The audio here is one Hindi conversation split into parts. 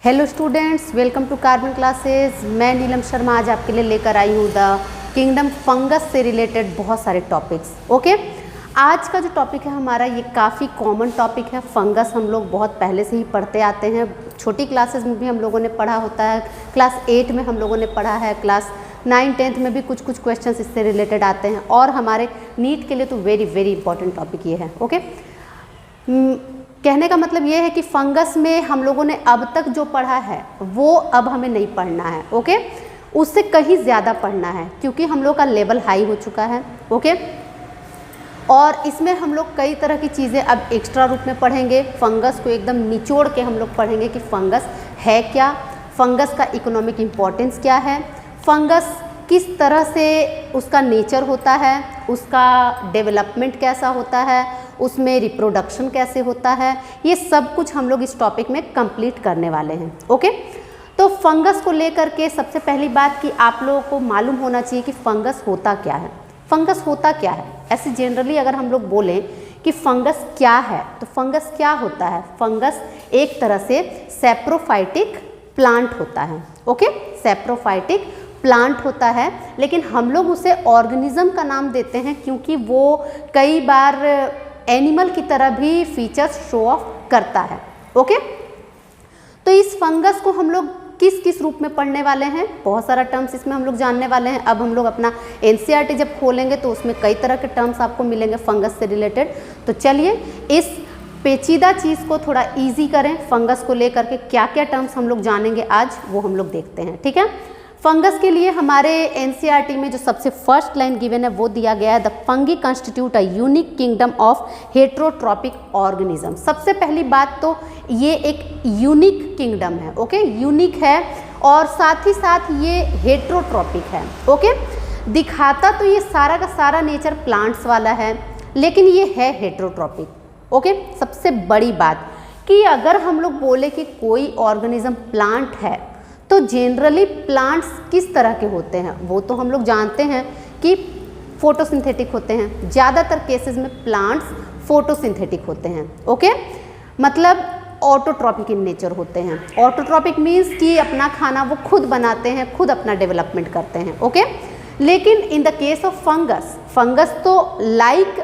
Hello students, welcome to Carbon Classes. मैं नीलम शर्मा आज आपके लिए लेकर आई हूँ द किंगडम फंगस से रिलेटेड बहुत सारे टॉपिक्स। ओके, आज का जो टॉपिक है हमारा ये काफ़ी कॉमन टॉपिक है। फंगस हम लोग बहुत पहले से ही पढ़ते आते हैं, छोटी क्लासेस में भी हम लोगों ने पढ़ा होता है, क्लास 8 में हम लोगों ने पढ़ा है, क्लास 9-10 में भी कुछ क्वेश्चंस इससे रिलेटेड आते हैं और हमारे नीट के लिए तो वेरी वेरी इंपॉर्टेंट टॉपिक ये है। ओके, कहने का मतलब ये है कि फंगस में हम लोगों ने अब तक जो पढ़ा है वो अब हमें नहीं पढ़ना है। ओके, उससे कहीं ज़्यादा पढ़ना है क्योंकि हम लोग का लेवल हाई हो चुका है। ओके, और इसमें हम लोग कई तरह की चीज़ें अब एक्स्ट्रा रूप में पढ़ेंगे। फंगस को एकदम निचोड़ के हम लोग पढ़ेंगे कि फंगस है क्या, फंगस का इकोनॉमिक इम्पोर्टेंस क्या है, फंगस किस तरह से उसका नेचर होता है, उसका डेवलपमेंट कैसा होता है, उसमें रिप्रोडक्शन कैसे होता है, ये सब कुछ हम लोग इस टॉपिक में कंप्लीट करने वाले हैं। ओके, तो फंगस को लेकर के सबसे पहली बात कि आप लोगों को मालूम होना चाहिए कि फंगस होता क्या है। फंगस होता क्या है? ऐसे जनरली अगर हम लोग बोलें कि फंगस क्या है तो फंगस क्या होता है? फंगस एक तरह से सैप्रोफाइटिक प्लांट होता है। ओके, सैप्रोफाइटिक प्लांट होता है, लेकिन हम लोग उसे ऑर्गेनिज्म का नाम देते हैं क्योंकि वो कई बार एनिमल की तरह भी फीचर्स शो ऑफ करता है। ओके, तो इस फंगस को हम लोग किस किस रूप में पढ़ने वाले हैं, बहुत सारा टर्म्स इसमें हम लोग जानने वाले हैं। अब हम लोग अपना एनसीईआरटी जब खोलेंगे तो उसमें कई तरह के टर्म्स आपको मिलेंगे फंगस से रिलेटेड। तो चलिए इस पेचीदा चीज़ को थोड़ा इजी करें, फंगस को लेकर के क्या क्या टर्म्स हम लोग जानेंगे आज वो हम लोग देखते हैं। ठीक है, फंगस के लिए हमारे एनसीईआरटी में जो सबसे फर्स्ट लाइन गिवन है वो दिया गया है, the fungi constitute a unique kingdom of heterotrophic organism. सबसे पहली बात तो ये एक यूनिक किंगडम है। ओके, यूनिक है और साथ ही साथ ये हेट्रोट्रॉपिक है। ओके, दिखाता तो ये सारा का सारा नेचर प्लांट्स वाला है लेकिन ये है हेट्रोट्रॉपिक। ओके, सबसे बड़ी बात कि अगर हम लोग बोले कि कोई ऑर्गेनिज्म प्लांट है तो जनरली प्लांट्स किस तरह के होते हैं वो तो हम लोग जानते हैं कि फोटोसिंथेटिक होते हैं। ज़्यादातर केसेस में प्लांट्स फोटोसिंथेटिक होते हैं। ओके, मतलब ऑटोट्रॉपिक इन नेचर होते हैं। ऑटोट्रॉपिक मीन्स कि अपना खाना वो खुद बनाते हैं, खुद अपना डेवलपमेंट करते हैं। ओके, लेकिन in the case of fungus, fungus तो लाइक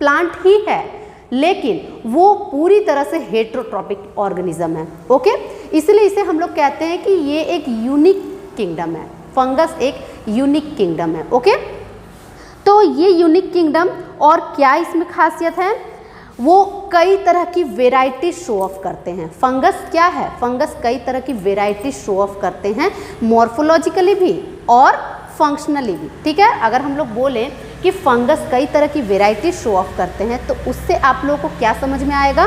प्लांट ही है लेकिन वो पूरी तरह से हेट्रोट्रॉपिक ऑर्गेनिज्म है। ओके, इसलिए इसे हम लोग कहते हैं कि ये एक यूनिक किंगडम है। फंगस एक यूनिक किंगडम है। ओके, तो ये यूनिक किंगडम और क्या इसमें खासियत है, वो कई तरह की वेराइटी शो ऑफ करते हैं। फंगस क्या है? फंगस कई तरह की वेराइटी शो ऑफ करते हैं, मॉर्फोलॉजिकली भी और फंक्शनली भी। ठीक है, अगर हम लोग बोलें कि फंगस कई तरह की वेराइटी शो ऑफ करते हैं तो उससे आप लोगों को क्या समझ में आएगा?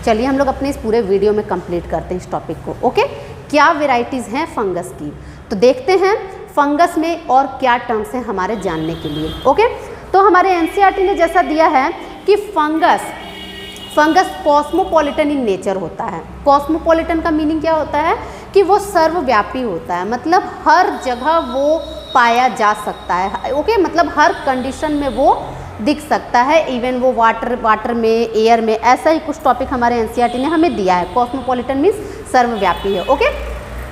चलिए हम लोग अपने इस पूरे वीडियो में कंप्लीट करते हैं इस टॉपिक को। ओके, क्या वेराइटीज़ हैं फंगस की तो देखते हैं फंगस में और क्या टर्म्स हैं हमारे जानने के लिए। ओके, तो हमारे एनसीईआरटी ने जैसा दिया है कि फंगस कॉस्मोपॉलिटन इन नेचर होता है। कॉस्मोपॉलिटन का मीनिंग क्या होता है कि वो सर्वव्यापी होता है, मतलब हर जगह वो पाया जा सकता है। ओके, मतलब हर कंडीशन में वो दिख सकता है, इवन वो वाटर में, एयर में, ऐसा ही कुछ टॉपिक हमारे एनसीईआरटी ने हमें दिया है। कॉस्मोपॉलिटन मीन्स सर्वव्यापी है। ओके,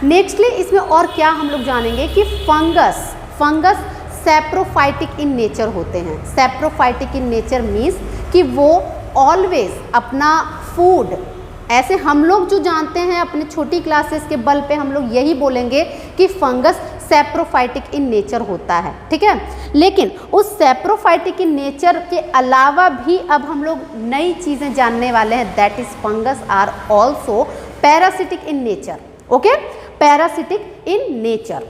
नेक्स्टली इसमें और क्या हम लोग जानेंगे कि फंगस सैप्रोफाइटिक इन नेचर होते हैं। सैप्रोफाइटिक इन नेचर मीन्स कि वो ऑलवेज अपना फूड, ऐसे हम लोग जो जानते हैं अपने छोटी क्लासेस के बल पे हम लोग यही बोलेंगे कि फंगस सैप्रोफाइटिक इन नेचर होता है। ठीक है, लेकिन उस सैप्रोफाइटिक इन नेचर के अलावा भी अब हम लोग नई चीज़ें जानने वाले हैं, that is fungus are also parasitic in nature. Okay, parasitic in nature.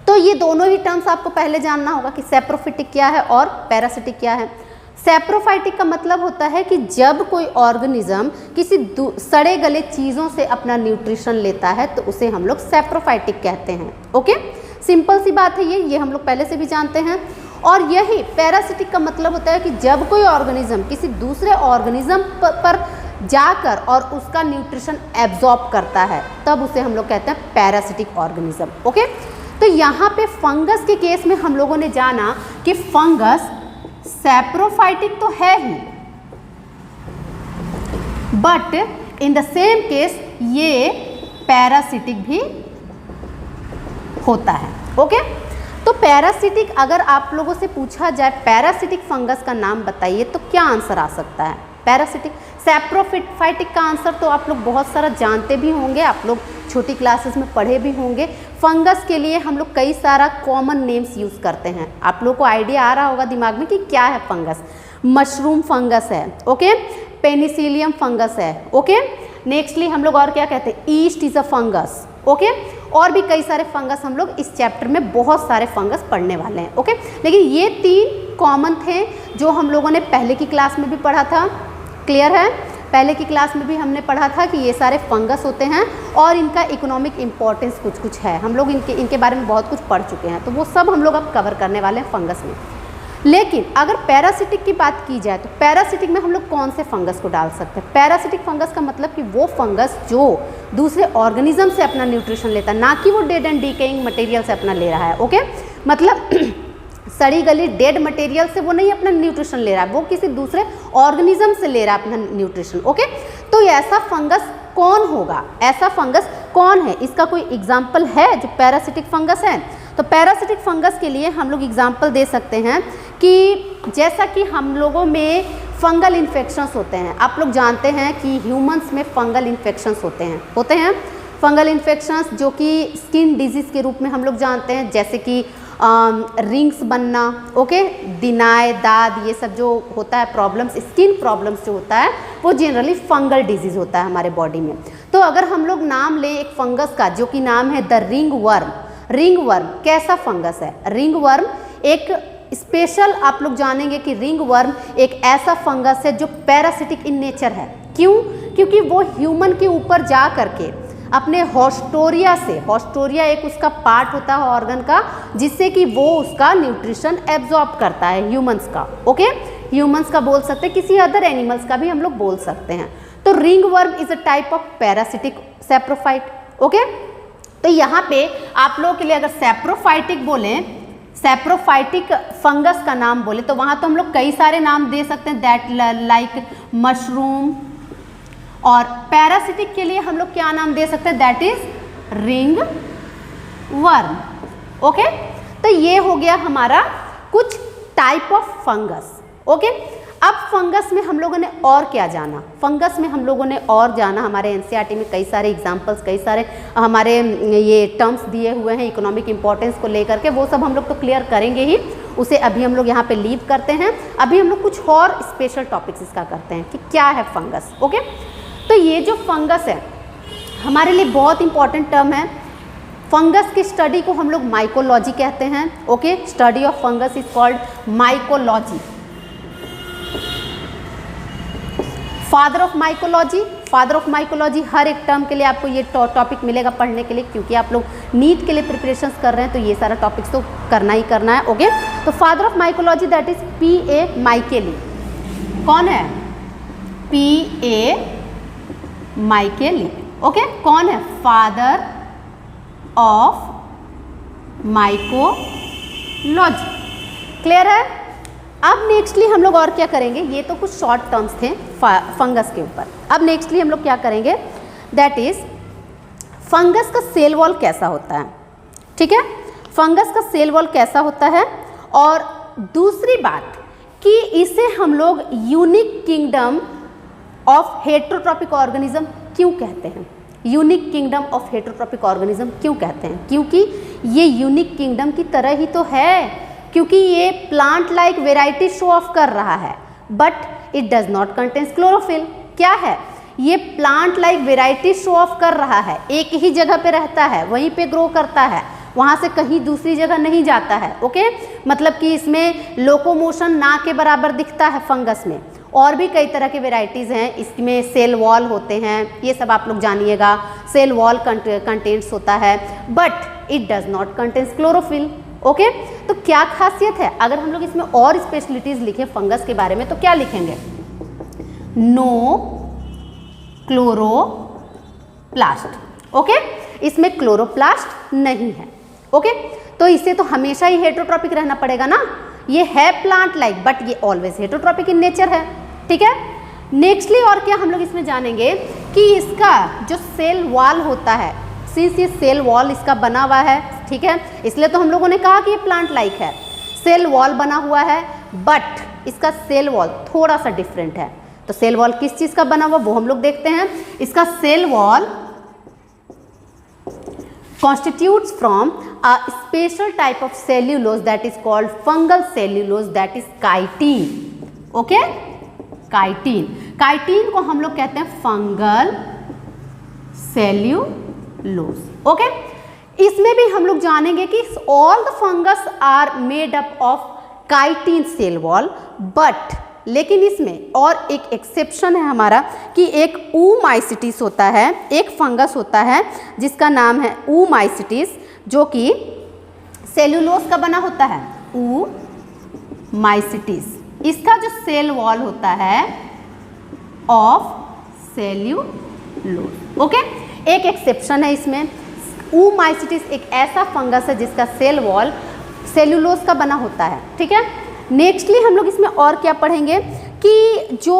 तो ये दोनों ही टर्म्स आपको पहले जानना होगा कि सैप्रोफिटिक क्या है और पैरासिटिक क्या है। सैप्रोफाइटिक का मतलब होता है कि जब कोई ऑर्गेनिज्म किसी सड़े गले चीज़ों से अपना न्यूट्रिशन लेता है तो उसे हम लोग सैप्रोफाइटिक कहते हैं। ओके, सिंपल सी बात है ये हम लोग पहले से भी जानते हैं। और यही पैरासिटिक का मतलब होता है कि जब कोई ऑर्गेनिज्म किसी दूसरे ऑर्गेनिज्म पर जाकर और उसका न्यूट्रिशन एब्जॉर्ब करता है तब उसे हम लोग कहते हैं पैरासिटिक ऑर्गेनिज्म। ओके, तो यहाँ पे फंगस के केस में हम लोगों ने जाना कि फंगस सैप्रोफाइटिक तो है ही but in the same case ये पैरासिटिक भी होता है। ओके, तो पैरासिटिक, अगर आप लोगों से पूछा जाए पैरासिटिक फंगस का नाम बताइए तो क्या आंसर आ सकता है? पैरासिटिक। सैप्रोफाइटिक का आंसर तो आप लोग बहुत सारा जानते भी होंगे, आप लोग छोटी क्लासेस में पढ़े भी होंगे। फंगस के लिए हम लोग कई सारा कॉमन नेम्स यूज़ करते हैं। आप लोग को आइडिया आ रहा होगा दिमाग में कि क्या है फंगस। मशरूम फंगस है, ओके, पेनिसिलियम फंगस है, ओके। नेक्स्टली हम लोग और क्या कहते हैं? East is a fungus, okay. और भी कई सारे फंगस हम लोग इस चैप्टर में बहुत सारे फंगस पढ़ने वाले हैं, ओके। लेकिन ये 3 कॉमन थे जो हम लोगों ने पहले की क्लास में भी पढ़ा था। क्लियर है? पहले की क्लास में भी हमने पढ़ा था कि ये सारे फंगस होते हैं और इनका इकोनॉमिक इम्पोर्टेंस कुछ कुछ है। हम लोग इनके बारे में बहुत कुछ पढ़ चुके हैं, तो वो सब हम लोग अब कवर करने वाले हैं फंगस में। लेकिन अगर पैरासिटिक की बात की जाए तो पैरासिटिक में हम लोग कौन से फंगस को डाल सकते हैं? पैरासिटिक फंगस का मतलब कि वो फंगस जो दूसरे ऑर्गेनिज्म से अपना न्यूट्रिशन लेता है, ना कि वो डेड एंड डीकेइंग मटेरियल से अपना ले रहा है, ओके। मतलब सड़ी गली डेड मटेरियल से वो नहीं अपना न्यूट्रिशन ले रहा है, वो किसी दूसरे ऑर्गेनिज्म से ले रहा है अपना न्यूट्रिशन, ओके। तो ऐसा फंगस कौन होगा? ऐसा फंगस कौन है? इसका कोई एग्जाम्पल है जो पैरासिटिक फंगस है? तो पैरासिटिक फंगस के लिए हम लोग एग्जाम्पल दे सकते हैं कि जैसा कि हम लोगों में फंगल इन्फेक्शंस होते हैं, आप लोग जानते हैं कि ह्यूमंस में फंगल इन्फेक्शंस होते हैं फंगल इन्फेक्शंस जो कि स्किन डिजीज़ के रूप में हम लोग जानते हैं, जैसे कि रिंग्स बनना, ओके, दिनाय, दाद, ये सब जो होता है प्रॉब्लम्स, स्किन प्रॉब्लम्स जो होता है वो जनरली फंगल डिजीज़ होता है हमारे बॉडी में। तो अगर हम लोग नाम लें एक फंगस का जो कि नाम है the ring worm. Ring worm कैसा फंगस है? रिंग वर्म एक स्पेशल, आप लोग जानेंगे कि रिंग वर्म एक ऐसा फंगस है जो पैरासिटिक इन नेचर है। क्यों? क्योंकि वो ह्यूमन के ऊपर जा करके अपने हॉस्टोरिया से, हॉस्टोरिया एक उसका पार्ट होता है ऑर्गन का, जिससे कि वो उसका न्यूट्रिशन एब्जॉर्ब करता है ह्यूमंस का, ओके। ह्यूमंस का बोल सकते हैं, किसी अदर एनिमल्स का भी हम लोग बोल सकते हैं। तो ring worm is a type of parasitic saprophyte, okay. तो यहाँ पे आप लोगों के लिए अगर सैप्रोफाइटिक बोले, सैप्रोफाइटिक फंगस का नाम बोले तो वहाँ तो हम लोग कई सारे नाम दे सकते हैं, दैट लाइक मशरूम। और पैरासिटिक के लिए हम लोग क्या नाम दे सकते हैं? That is ring worm, okay. तो ये हो गया हमारा कुछ टाइप ऑफ फंगस, ओके। अब फंगस में हम लोगों ने और क्या जाना? फंगस में हम लोगों ने और जाना, हमारे एनसीईआरटी में कई सारे एग्जाम्पल्स, कई सारे हमारे ये टर्म्स दिए हुए हैं इकोनॉमिक इंपॉर्टेंस को लेकर के, वो सब हम लोग तो क्लियर करेंगे ही, उसे अभी हम लोग यहाँ पे लीव करते हैं। अभी हम लोग कुछ और स्पेशल टॉपिक्स इसका करते हैं कि क्या है फंगस, ओके। तो ये जो फंगस है हमारे लिए बहुत इंपॉर्टेंट टर्म है। फंगस की स्टडी को हम लोग माइकोलॉजी कहते हैं, okay. Study of fungus is called mycology. Father of mycology, father of mycology, हर एक टर्म के लिए आपको ये टॉपिक मिलेगा पढ़ने के लिए, क्योंकि आप लोग नीट के लिए प्रिपरेशंस कर रहे हैं तो ये सारा टॉपिक्स तो करना ही करना है, ओके। तो father of mycology that is P.A. माइकेली। कौन है? P.A. माइकेली, ओके। कौन है? Father of mycology. क्लियर है? अब नेक्स्टली हम लोग और क्या करेंगे? ये तो कुछ शॉर्ट टर्म्स थे फंगस के ऊपर। अब नेक्स्टली हम लोग क्या करेंगे? दैट इज फंगस का सेल वॉल कैसा होता है, ठीक है। फंगस का सेल वॉल कैसा होता है, और दूसरी बात कि इसे हम लोग unique kingdom of heterotrophic organism क्यों कहते हैं? Unique kingdom of heterotrophic organism क्यों कहते हैं? क्योंकि ये यूनिक किंगडम की तरह ही तो है, क्योंकि ये plant like variety show off कर रहा है, but it does not contains chlorophyll. क्या है? ये plant like variety show off कर रहा है, एक ही जगह पे रहता है, वहीं पे ग्रो करता है, वहाँ से कहीं दूसरी जगह नहीं जाता है, ओके। मतलब कि इसमें लोकोमोशन ना के बराबर दिखता है फंगस में। और भी कई तरह के वेराइटीज़ हैं, इसमें सेल वॉल होते हैं, ये सब आप लोग जानिएगा। सेल वॉल कंटेंट्स होता है, but it does not contains chlorophyll, okay. तो क्या खासियत है? अगर हम लोग इसमें और स्पेशलिटीज़ लिखें फंगस के बारे में तो क्या लिखेंगे? No chloroplast, okay. इसमें क्लोरोप्लास्ट नहीं है, ओके। तो इसे तो हमेशा ही हेटेरोट्रॉपिक रहना पड़ेगा ना। ये है प्लांट लाइक, बट ये ऑलवेज हेटेरोट्रॉपिक इन नेचर है, ठीक है। नेक्स्टली और क्या हम लोग इसमें जानेंगे कि इसका जो सेल वॉल होता है, सिंस ये सेल वॉल इसका बना हुआ है, ठीक है, इसलिए तो हम लोगों ने कहा कि ये प्लांट लाइक है, सेल वॉल बना हुआ है, बट इसका सेल वॉल थोड़ा सा डिफरेंट है। तो सेल वॉल किस चीज का बना हुआ वो हम लोग देखते हैं। इसका cell wall constitutes from a special type of cellulose that is called fungal cellulose, that is chitin. Okay, chitin, chitin को हम लोग कहते हैं fungal cellulose. Okay, इसमें भी हम लोग जानेंगे कि all the fungus are made up of chitin cell wall, but लेकिन इसमें और एक एक्सेप्शन है हमारा कि एक ऊमाइसिटिस होता है, एक फंगस होता है जिसका नाम है ऊमाइसिटिस, जो कि सेल्यूलोज का बना होता है। ऊमाइसिटिस, इसका जो सेल वॉल होता है ऑफ सेल्यूलोज। ओके, एक एक्सेप्शन है इसमें। ऊमाइसिटिस एक ऐसा फंगस है जिसका सेल वॉल सेल्यूलोज का बना होता है, ठीक है। नेक्स्टली हम लोग इसमें और क्या पढ़ेंगे कि जो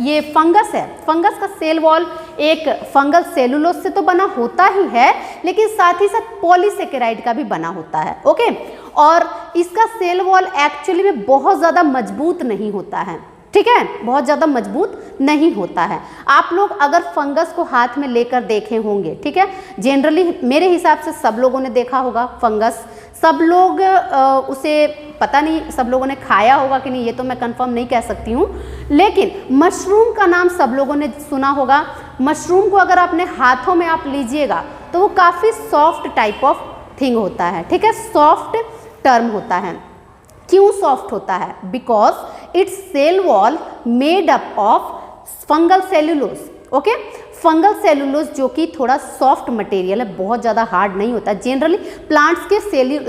ये फंगस है, फंगस का सेल वॉल एक फंगल सेलुलोज से तो बना होता ही है, लेकिन साथ ही साथ पॉलीसेकेराइड का भी बना होता है। ओके, और इसका सेल वॉल एक्चुअली में बहुत ज़्यादा मजबूत नहीं होता है, ठीक है, बहुत ज़्यादा मजबूत नहीं होता है। आप लोग अगर फंगस को हाथ में लेकर देखे होंगे, ठीक है, जनरली मेरे हिसाब से सब लोगों ने देखा होगा फंगस, सब लोग उसे पता नहीं सब लोगों ने खाया होगा कि नहीं, ये तो मैं कंफर्म नहीं कह सकती हूँ, लेकिन मशरूम का नाम सब लोगों ने सुना होगा। मशरूम को अगर अपने हाथों में आप लीजिएगा तो वो काफ़ी सॉफ्ट टाइप ऑफ थिंग होता है, ठीक है, सॉफ्ट टर्म होता है। क्यों सॉफ्ट होता है? Because it's cell wall made up of fungal cellulose. Okay, fungal cellulose जो कि थोड़ा सॉफ्ट मटेरियल है, बहुत ज़्यादा हार्ड नहीं होता। जनरली प्लांट्स के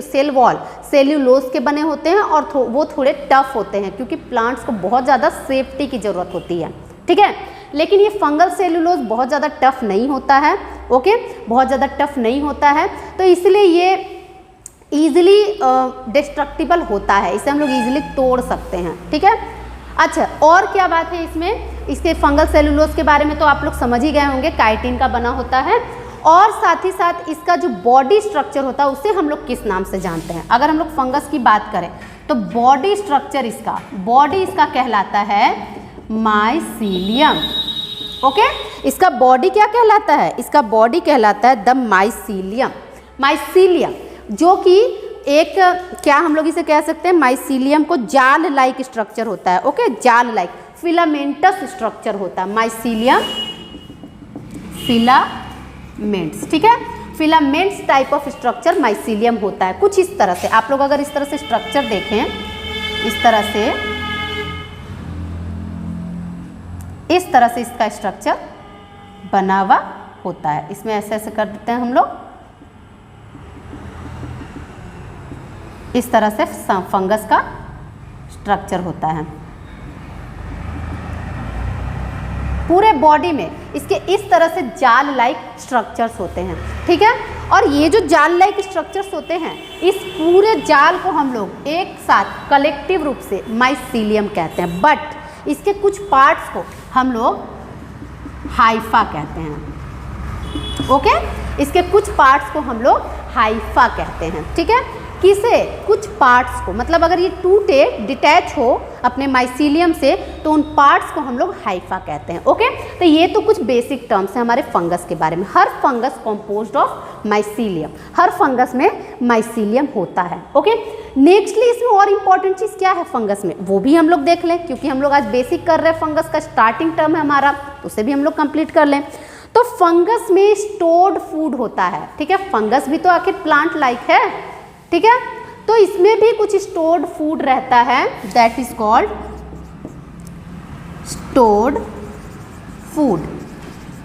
सेल वॉल सेल्यूलोज के बने होते हैं और वो थोड़े टफ होते हैं क्योंकि प्लांट्स को बहुत ज़्यादा सेफ्टी की ज़रूरत होती है, ठीक है। लेकिन ये फंगल सेलुलोज बहुत ज़्यादा टफ नहीं होता है। ओके, बहुत ज़्यादा टफ नहीं होता है, तो इसलिए ये ईजिली डिस्ट्रक्टिबल होता है, इसे हम लोग ईजिली तोड़ सकते हैं, ठीक है। अच्छा, और क्या बात है इसमें, इसके फंगल सेलुलोज के बारे में तो आप लोग समझ ही गए होंगे, काइटिन का बना होता है। और साथ ही साथ इसका जो बॉडी स्ट्रक्चर होता है उसे हम लोग किस नाम से जानते हैं? अगर हम लोग फंगस की बात करें तो बॉडी स्ट्रक्चर इसका कहलाता है माइसीलियम। ओके, इसका बॉडी क्या कहलाता है? इसका बॉडी कहलाता है द माइसीलियम। माइसीलियम जो कि एक क्या हम लोग इसे कह सकते हैं, माइसीलियम को जाल लाइक स्ट्रक्चर होता है। ओके, जाल लाइक फिलामेंटस स्ट्रक्चर होता है माइसीलियम, फिलामेंट्स, ठीक है, filaments type of structure mycelium होता है। कुछ इस तरह से आप लोग अगर इस तरह से स्ट्रक्चर देखें, इस तरह से इसका स्ट्रक्चर बना हुआ होता है। इसमें ऐसे ऐसे कर देते हैं हम लोग, इस तरह से फंगस का स्ट्रक्चर होता है। पूरे बॉडी में इसके इस तरह से जाल लाइक स्ट्रक्चर्स होते हैं, ठीक है। और ये जो जाल लाइक स्ट्रक्चर्स होते हैं, इस पूरे जाल को हम लोग एक साथ कलेक्टिव रूप से माइसीलियम कहते हैं, बट इसके कुछ पार्ट्स को हम लोग हाइफा कहते हैं। ओके, इसके कुछ पार्ट्स को हम लोग हाइफा कहते हैं, ठीक है। किसे? कुछ पार्ट्स को, मतलब अगर ये टूटे डिटैच हो अपने माइसीलियम से तो उन पार्ट्स को हम लोग हाइफा कहते हैं। ओके, तो ये तो कुछ बेसिक टर्म्स हैं हमारे फंगस के बारे में। हर फंगस कंपोज्ड ऑफ माइसीलियम, हर फंगस में माइसीलियम होता है। ओके, नेक्स्टली इसमें और इम्पॉर्टेंट चीज़ क्या है फंगस में, वो भी हम लोग देख लें, क्योंकि हम लोग आज बेसिक कर रहे हैं, फंगस का स्टार्टिंग टर्म है हमारा, तो उसे भी हम लोग कंप्लीट कर लें। तो फंगस में स्टोर्ड फूड होता है, ठीक है, फंगस भी तो आखिर प्लांट लाइक है, ठीक है, तो इसमें भी कुछ स्टोर्ड फूड रहता है, that is called stored food.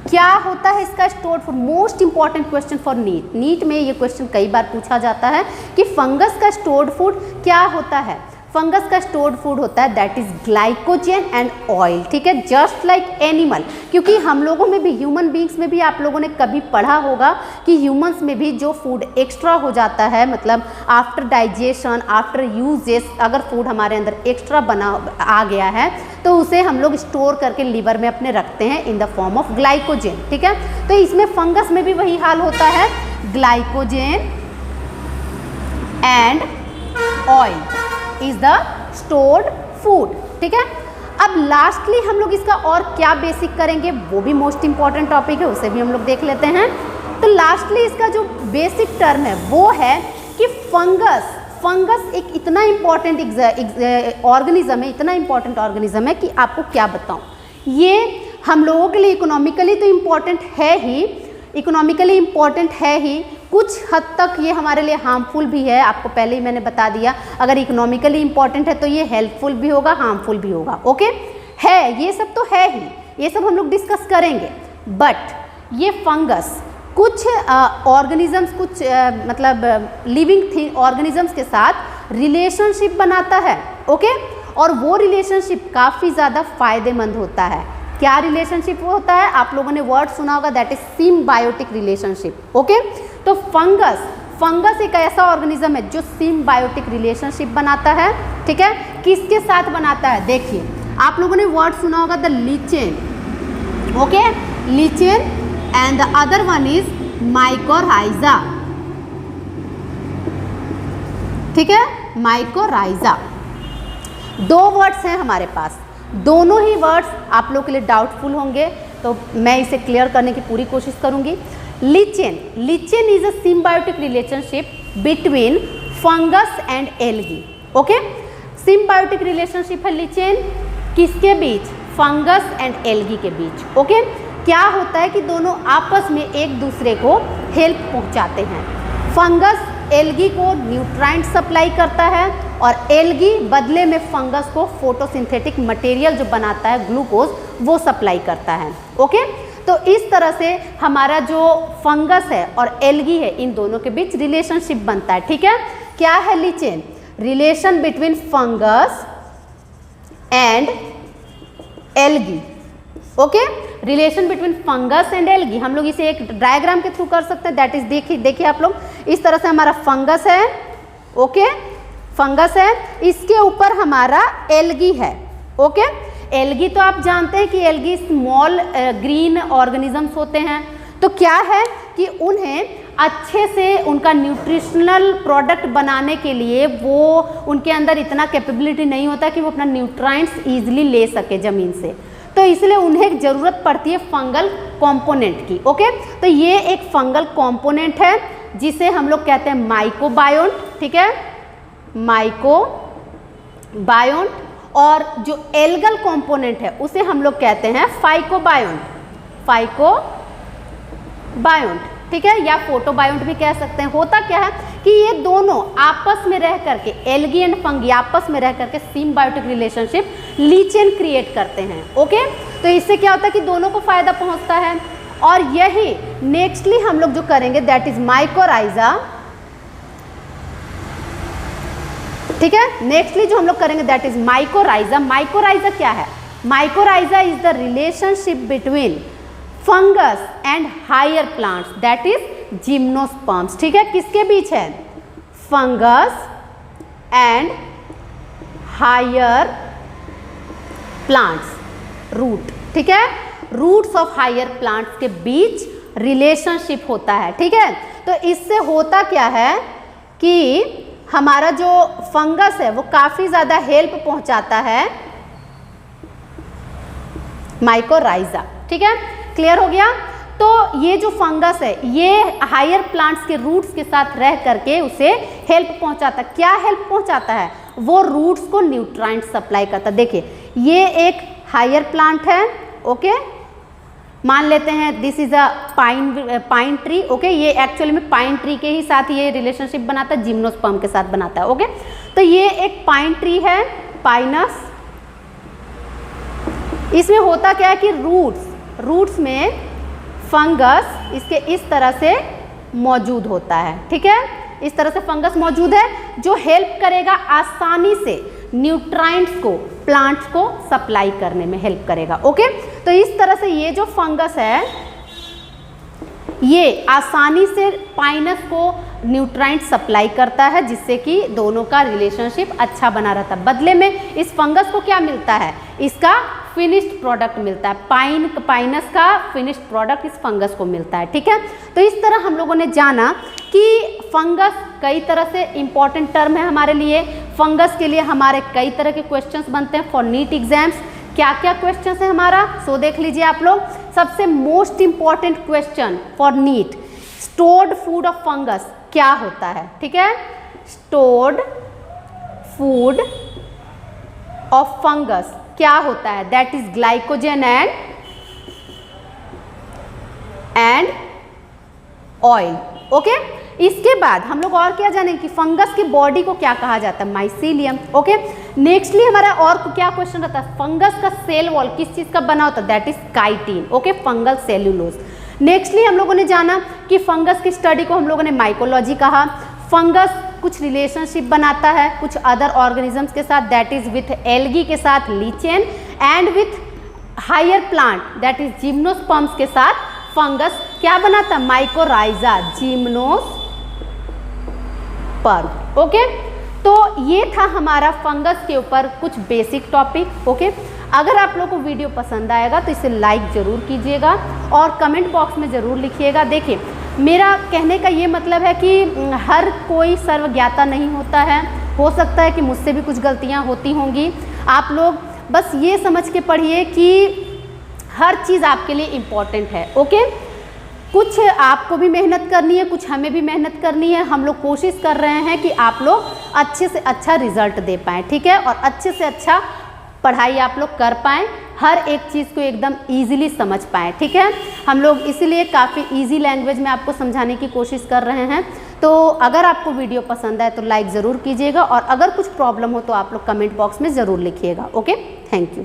क्या होता है इसका stored food? Most important question for NEET. NEET में ये क्वेश्चन कई बार पूछा जाता है कि फंगस का स्टोर्ड फूड क्या होता है। फंगस का स्टोर्ड फूड होता है that is glycogen and oil, ठीक है, जस्ट लाइक एनिमल। क्योंकि हम लोगों में भी, ह्यूमन बींग्स में भी आप लोगों ने कभी पढ़ा होगा कि ह्यूमंस में भी जो फूड एक्स्ट्रा हो जाता है, मतलब आफ्टर डाइजेशन, आफ्टर यूजेस, अगर फूड हमारे अंदर एक्स्ट्रा बना आ गया है तो उसे हम लोग स्टोर करके लीवर में अपने रखते हैं in the form of glycogen, ठीक है। तो इसमें फंगस में भी वही हाल होता है, glycogen and oil is the stored food, ठीक है। अब लास्टली हम लोग इसका और क्या बेसिक करेंगे, वो भी मोस्ट इंपॉर्टेंट टॉपिक है, उसे भी हम लोग देख लेते हैं। तो लास्टली इसका जो बेसिक टर्म है वो है कि फंगस एक इतना इम्पॉर्टेंट ऑर्गेनिज्म है, इतना इम्पॉर्टेंट ऑर्गेनिज्म है कि आपको क्या बताऊं। ये हम लोगों के लिए इकोनॉमिकली तो इम्पॉर्टेंट है ही, इकोनॉमिकली इम्पॉर्टेंट है ही, कुछ हद तक ये हमारे लिए हार्मफुल भी है। आपको पहले ही मैंने बता दिया, अगर इकोनॉमिकली इम्पॉर्टेंट है तो ये हेल्पफुल भी होगा, हार्मफुल भी होगा, ओके है, ये सब तो है ही, ये सब हम लोग डिस्कस करेंगे। बट ये फंगस कुछ ऑर्गेनिजम्स, कुछ मतलब लिविंग ऑर्गेनिजम्स के साथ रिलेशनशिप बनाता है, ओके, और वो रिलेशनशिप काफ़ी ज़्यादा फायदेमंद होता है। क्या रिलेशनशिप होता है, आप लोगों ने वर्ड सुना होगा, that is symbiotic relationship, okay. तो फंगस एक ऐसा ऑर्गेनिज्म है जो सिम्बायोटिक रिलेशनशिप बनाता है, ठीक है। किसके साथ बनाता है, देखिए आप लोगों ने वर्ड सुना होगा the lichen, okay, lichen, and the other one is mycorrhiza, ठीक है, माइकोराइजा। दो वर्ड्स हैं हमारे पास, दोनों ही वर्ड्स आप लोग के लिए डाउटफुल होंगे, तो मैं इसे क्लियर करने की पूरी कोशिश करूंगी। Lichen is a symbiotic relationship between fungus and algae, okay. Symbiotic relationship है लीचेन किसके बीच, फंगस एंड एल्गी के बीच, ओके। क्या होता है कि दोनों आपस में एक दूसरे को हेल्प पहुंचाते हैं। फंगस एल्गी को न्यूट्राइंट सप्लाई करता है और एल्गी बदले में फंगस को फोटोसिंथेटिक मटेरियल जो बनाता है ग्लूकोज, वो सप्लाई करता है, ओके। तो इस तरह से हमारा जो फंगस है और एल्गी है, इन दोनों के बीच रिलेशनशिप बनता है, ठीक है। क्या है lichen, relation between fungus and algae, okay, relation between fungus and algae. हम लोग इसे एक डायग्राम के थ्रू कर सकते हैं, दैट इज देखिए आप लोग, इस तरह से हमारा फंगस है, ओके, फंगस है, इसके ऊपर हमारा एल्गी है, ओके। एल्गी तो आप जानते हैं कि एल्गी स्मॉल ग्रीन ऑर्गेनिजम्स होते हैं। तो क्या है कि उन्हें अच्छे से उनका न्यूट्रिशनल प्रोडक्ट बनाने के लिए वो उनके अंदर इतना कैपेबिलिटी नहीं होता कि वो अपना न्यूट्राइंट्स ईजिली ले सके ज़मीन से, तो इसलिए उन्हें ज़रूरत पड़ती है फंगल कंपोनेंट की, ओके। तो ये एक फंगल कंपोनेंट है जिसे हम लोग कहते हैं माइकोबायोन्ट, ठीक है, माइकोबायोन्ट। और जो एल्गल कंपोनेंट है उसे हम लोग कहते हैं फाइकोबायोन्ट, फाइकोबायोन्ट, ठीक है, या फोटोबायोन्ट भी कह सकते हैं। होता क्या है कि ये दोनों आपस में रह करके, एल्गी एंड फंगी आपस में रह करके सिम्बायोटिक रिलेशनशिप लीचेन क्रिएट करते हैं, ओके। तो इससे क्या होता है कि दोनों को फायदा पहुंचता है। और यही नेक्स्टली हम लोग जो करेंगे दैट इज माइकोराइजा, ठीक है, नेक्स्टली जो हम लोग करेंगे दैट इज माइकोराइजा। माइकोराइजा क्या है, mycorrhiza is the relationship between fungus and higher plants that is gymnosperms, ठीक है, किसके बीच है, fungus and higher plants, root, ठीक है, रूट्स ऑफ हायर प्लांट्स के बीच रिलेशनशिप होता है, ठीक है। तो इससे होता क्या है कि हमारा जो फंगस है वो काफ़ी ज़्यादा हेल्प पहुंचाता है माइकोराइजा, ठीक है, क्लियर हो गया। तो ये जो फंगस है ये हायर प्लांट्स के रूट्स के साथ रह करके उसे हेल्प पहुंचाता है। क्या हेल्प पहुंचाता है, वो रूट्स को न्यूट्राइंट सप्लाई करता है। देखिए ये एक हायर प्लांट है, ओके, मान लेते हैं this is a pine tree, okay, ये एक्चुअली में पाइन ट्री के ही साथ ये रिलेशनशिप बनाता है, जिम्नोस्पर्म के साथ बनाता है, ओके। तो ये एक पाइन ट्री है, पाइनस। इसमें होता क्या है कि रूट्स में फंगस इसके इस तरह से मौजूद होता है, ठीक है, इस तरह से फंगस मौजूद है जो हेल्प करेगा आसानी से न्यूट्राइंट्स को प्लांट्स को सप्लाई करने में हेल्प करेगा। ओके, तो इस तरह से ये जो फंगस है ये आसानी से पाइनस को न्यूट्राइंट सप्लाई करता है, जिससे कि दोनों का रिलेशनशिप अच्छा बना रहता है। बदले में इस फंगस को क्या मिलता है, इसका फिनिश्ड प्रोडक्ट मिलता है, पाइनस का फिनिश्ड प्रोडक्ट इस फंगस को मिलता है। ठीक है, तो इस तरह हम लोगों ने जाना कि फंगस कई तरह से इंपॉर्टेंट टर्म है हमारे लिए। फंगस के लिए हमारे कई तरह के क्वेश्चंस बनते हैं फॉर नीट एग्जाम्स। क्या क्या क्वेश्चन है हमारा, सो देख लीजिए आप लोग। सबसे most important question for NEET, stored food of fungus क्या होता है। ठीक है, स्टोर्ड फूड ऑफ फंगस क्या होता है, that is glycogen and oil. Okay, इसके बाद हम लोग और क्या जानेंगे कि फंगस की बॉडी को क्या कहा जाता है, माइसीलियम। ओके, नेक्स्टली हमारा और क्या क्वेश्चन रहता है, फंगस का सेल वॉल किस चीज का बना होता है, that is chitin. Okay, fungal cellulose. Nextly हम लोगों ने जाना कि फंगस की स्टडी को हम लोगों ने माइकोलॉजी कहा। फंगस कुछ रिलेशनशिप बनाता है कुछ अदर ऑर्गेनिजम्स के साथ, दैट इज विथ एल्गी के साथ lichen, and with higher plant that is gymnosperms के साथ फंगस क्या बनाता है, माइकोराइजा, जिम्नोस्पर्म। ओके, तो ये था हमारा फंगस के ऊपर कुछ बेसिक टॉपिक। ओके, अगर आप लोगों को वीडियो पसंद आएगा तो इसे लाइक ज़रूर कीजिएगा और कमेंट बॉक्स में ज़रूर लिखिएगा। देखिए, मेरा कहने का ये मतलब है कि हर कोई सर्वज्ञाता नहीं होता है, हो सकता है कि मुझसे भी कुछ गलतियाँ होती होंगी। आप लोग बस ये समझ के पढ़िए कि हर चीज़ आपके लिए इम्पॉर्टेंट है। ओके, कुछ आपको भी मेहनत करनी है, कुछ हमें भी मेहनत करनी है। हम लोग कोशिश कर रहे हैं कि आप लोग अच्छे से अच्छा रिजल्ट दे पाएँ। ठीक है, और अच्छे से अच्छा पढ़ाई आप लोग कर पाएँ, हर एक चीज़ को एकदम इजीली समझ पाएँ। ठीक है, हम लोग इसीलिए काफ़ी इजी लैंग्वेज में आपको समझाने की कोशिश कर रहे हैं। तो अगर आपको वीडियो पसंद आए तो लाइक ज़रूर कीजिएगा और अगर कुछ प्रॉब्लम हो तो आप लोग कमेंट बॉक्स में ज़रूर लिखिएगा। Okay, thank you.